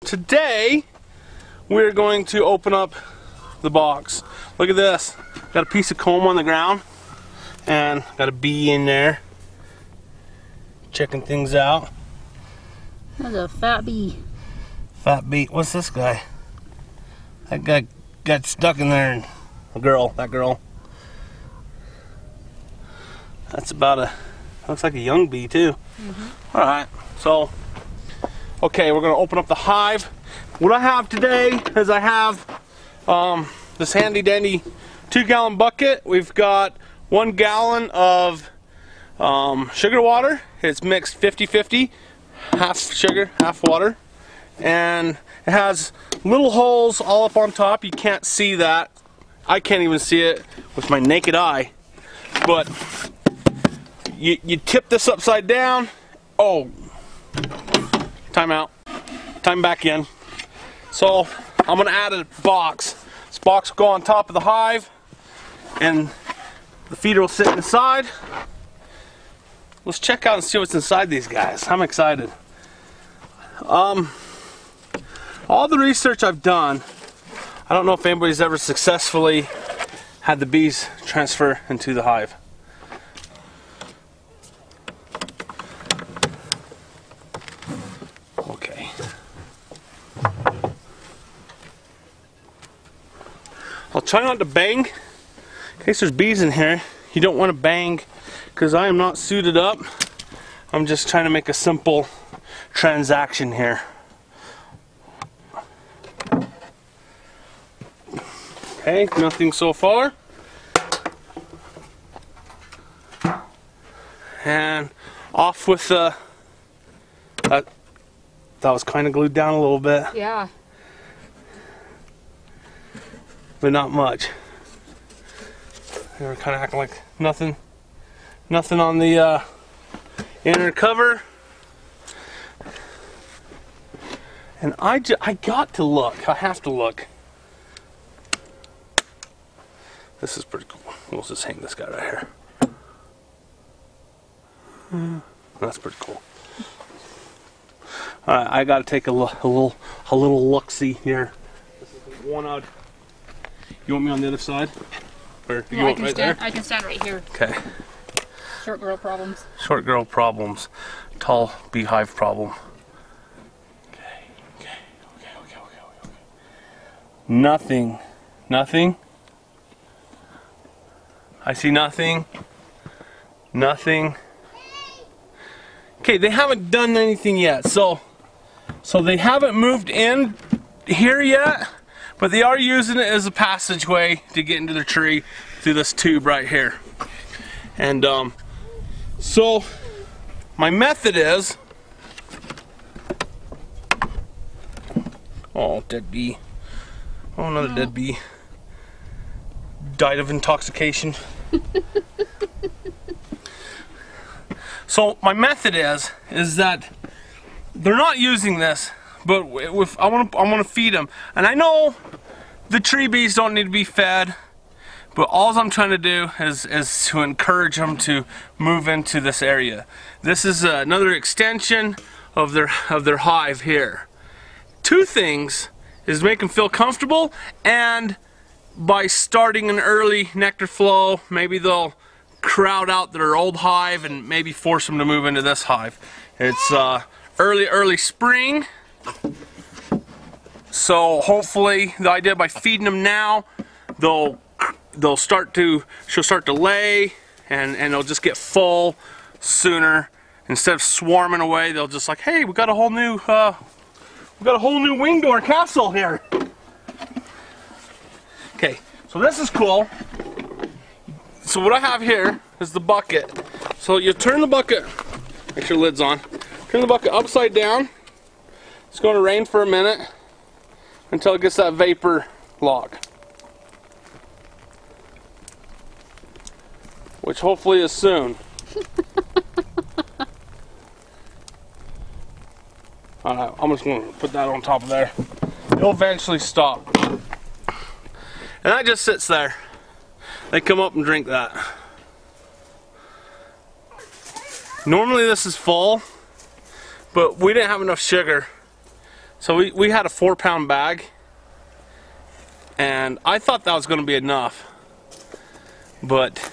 today we're going to open up the box. Look at this. Got a piece of comb on the ground and got a bee in there checking things out. That's a fat bee. Fat bee. What's this guy? That guy got stuck in there. And that girl. That's about a, looks like a young bee too. All right, so, okay, we're gonna open up the hive. What I have today is I have this handy dandy 2-gallon bucket. We've got 1 gallon of sugar water. It's mixed 50-50, half sugar, half water. And it has little holes all up on top. You can't see that. I can't even see it with my naked eye. But you tip this upside down. Oh, time out. Time back in. So I'm gonna add a box. This box will go on top of the hive and the feeder will sit inside. Let's check out and see what's inside these guys. I'm excited. All the research I've done, I don't know if anybody's ever successfully had the bees transfer into the hive. Okay. I'll try not to bang in case there's bees in here. You don't want to bang because I am not suited up. I'm just trying to make a simple transaction here. Okay, nothing so far. And off with the, that was kind of glued down a little bit. Yeah. But not much. They were kind of acting like nothing on the inner cover. And I got to look. I have to look. This is pretty cool. We'll just hang this guy right here. That's pretty cool. All right, I got to take a little look-see here. This is one out. You want me on the other side? Or you want right there? I can stand right here. Okay. Short girl problems. Short girl problems. Tall beehive problem. Okay. Nothing. I see nothing. Okay, they haven't done anything yet. So they haven't moved in here yet, but they are using it as a passageway to get into the tree through this tube right here. And so my method is, oh, dead bee. Oh, another dead bee. Died of intoxication. So my method is that they're not using this, but if I want to feed them, and I know the tree bees don't need to be fed, but all I'm trying to do is to encourage them to move into this area. This is another extension of their hive here. Two things is make them feel comfortable, and by starting an early nectar flow, maybe they'll crowd out their old hive and maybe force them to move into this hive. It's early spring, so hopefully the idea by feeding them now, she'll start to lay, and they'll just get full sooner. Instead of swarming away, they'll just like, hey, we got a whole new wing to our castle here. Okay, so this is cool. So what I have here is the bucket. So you turn the bucket, make sure the lid's on, turn the bucket upside down. It's going to rain for a minute until it gets that vapor lock, which hopefully is soon. Alright, I'm just going to put that on top of there. It'll eventually stop. And that just sits there. They come up and drink that. Normally this is full, but we didn't have enough sugar So we had a 4-pound bag, and I thought that was going to be enough, but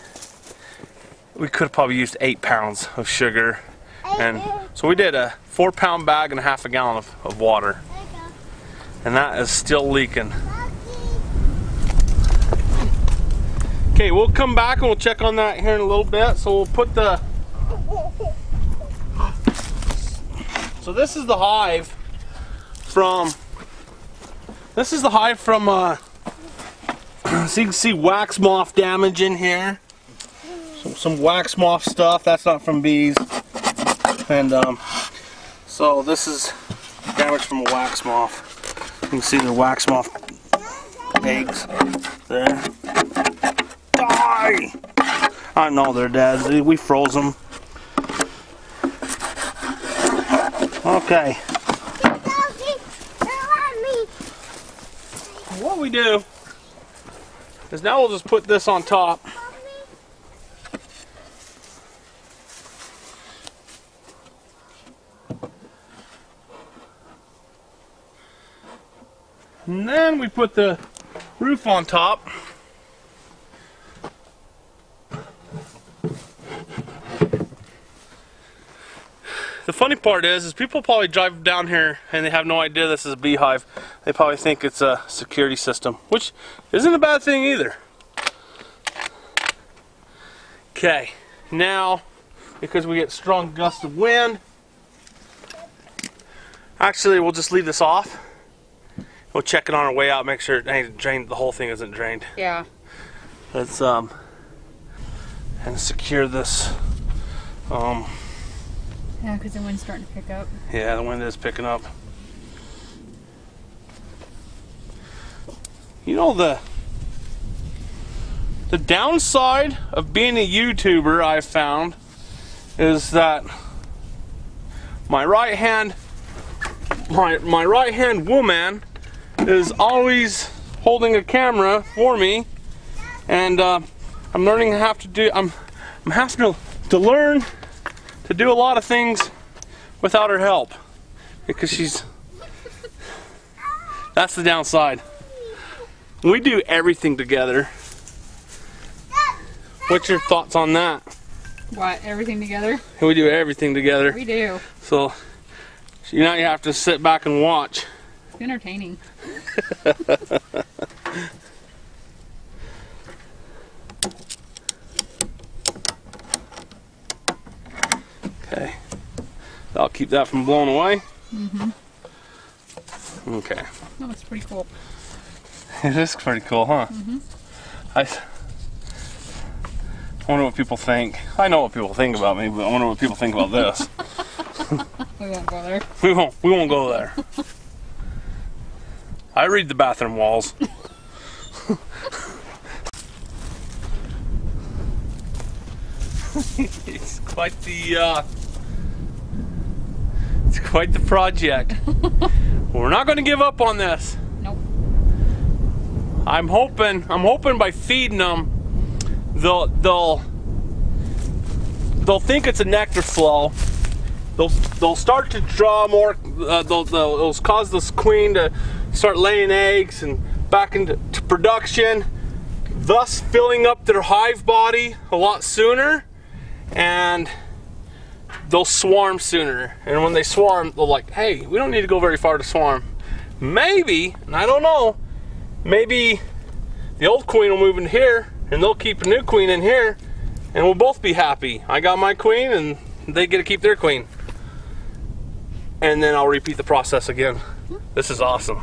we could have probably used 8 pounds of sugar. And so we did a 4-pound bag and a half a gallon of water, and that is still leaking. Okay, we'll come back and we'll check on that here in a little bit. So we'll put the, so this is the hive from, so you can see wax moth damage in here. Some wax moth stuff, that's not from bees. And so this is damage from a wax moth. You can see the wax moth eggs there. Die! I know they're dead. We froze them. Okay. What we do is now we'll just put this on top. And then we put the roof on top. The funny part is people probably drive down here and they have no idea this is a beehive. They probably think it's a security system, which isn't a bad thing either. Okay, now, because we get strong gusts of wind, actually we'll just leave this off. We'll check it on our way out, make sure it ain't drained, the whole thing isn't drained. Yeah. Let's and secure this. Yeah, because the wind's starting to pick up. Yeah, the wind is picking up. You know, the downside of being a YouTuber, I've found, is that my right hand woman is always holding a camera for me, and I'm learning to have to do. I'm having to learn to do a lot of things without her help, because that's the downside. We do everything together. What's your thoughts on that? What, everything together? We do everything together. We do. So now you have to sit back and watch. It's entertaining. Okay, I'll keep that from blowing away. Mm-hmm. Okay. That looks pretty cool. It is pretty cool, huh? Mm-hmm. I wonder what people think. I know what people think about me, but I wonder what people think about this. We won't go there. We won't go there. I read the bathroom walls. It's quite the project. We're not going to give up on this. Nope. I'm hoping by feeding them, they'll think it's a nectar flow. They'll start to draw more. They'll cause this queen to start laying eggs and back into production, thus filling up their hive body a lot sooner, and they'll swarm sooner. And when they swarm, they're like, hey, we don't need to go very far to swarm. Maybe, and I don't know, maybe the old queen will move in here and they'll keep a new queen in here and we'll both be happy. I got my queen and they get to keep their queen. And then I'll repeat the process again. This is awesome.